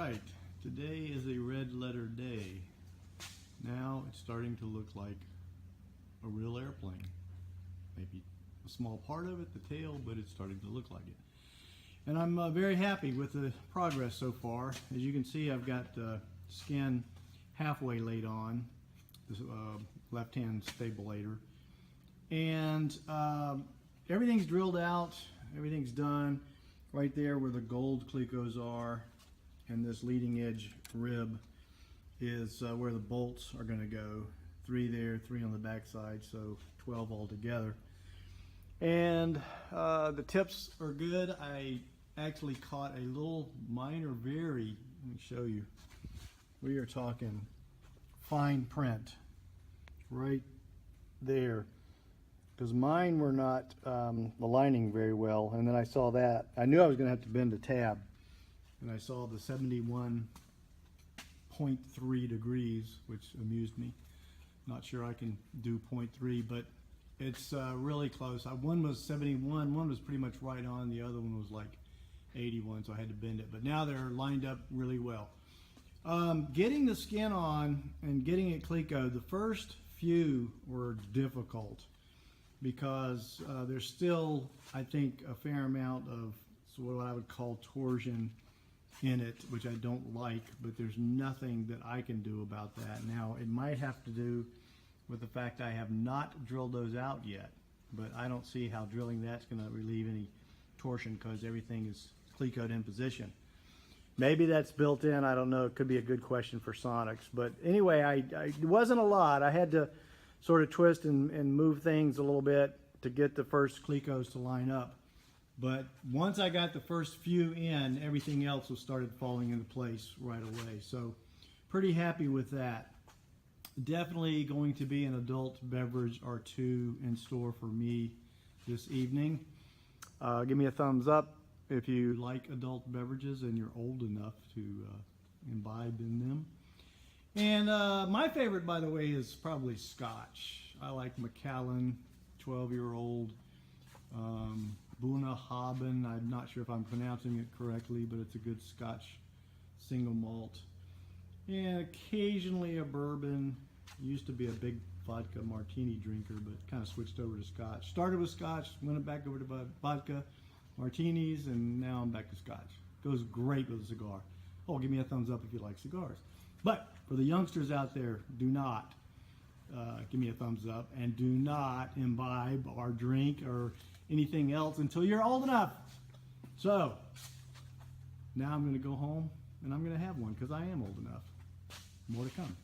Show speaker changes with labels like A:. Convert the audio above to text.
A: right, today is a red letter day. Now it's starting to look like a real airplane. Maybe a small part of it, the tail, but it's starting to look like it. And I'm very happy with the progress so far. As you can see, I've got skin halfway laid on, this left-hand stabilator. And everything's drilled out, everything's done. Right there where the gold clecos are, and this leading edge rib is where the bolts are going to go. 3 there, 3 on the back side, so 12 altogether. And the tips are good. I actually caught a little minor let me show you. We are talking fine print right there, because mine were not aligning very well, and then I saw that. I knew I was going to have to bend a tab, and I saw the 71.3 degrees, which amused me. Not sure I can do 0.3, but it's really close. One was 71, one was pretty much right on, the other one was like 81, so I had to bend it. But now they're lined up really well. Getting the skin on and getting it cleco, the first few were difficult, because there's still, I think, a fair amount of what I would call torsion in it, which I don't like, but there's nothing that I can do about that. Now, it might have to do with the fact I have not drilled those out yet, but I don't see how drilling that's going to relieve any torsion, because everything is clecoed in position. Maybe that's built in, I don't know. It could be a good question for Sonics. But anyway, it wasn't a lot. I had to sort of twist and move things a little bit to get the first clecos to line up. But once I got the first few in, everything else was started falling into place right away. So pretty happy with that. Definitely going to be an adult beverage or two in store for me this evening. Give me a thumbs up if you like adult beverages and you're old enough to imbibe in them. And my favorite, by the way, is probably Scotch. I like Macallan, 12-year-old, Bunnahabhain. I'm not sure if I'm pronouncing it correctly, but it's a good Scotch single malt. And occasionally a bourbon. Used to be a big vodka martini drinker, but kind of switched over to Scotch. Started with Scotch, went back over to vodka martinis, and now I'm back to Scotch. Goes great with a cigar. Oh, give me a thumbs up if you like cigars. But for the youngsters out there, do not give me a thumbs up, and do not imbibe or drink or anything else until you're old enough. So now I'm going to go home and I'm going to have one, because I am old enough. More to come.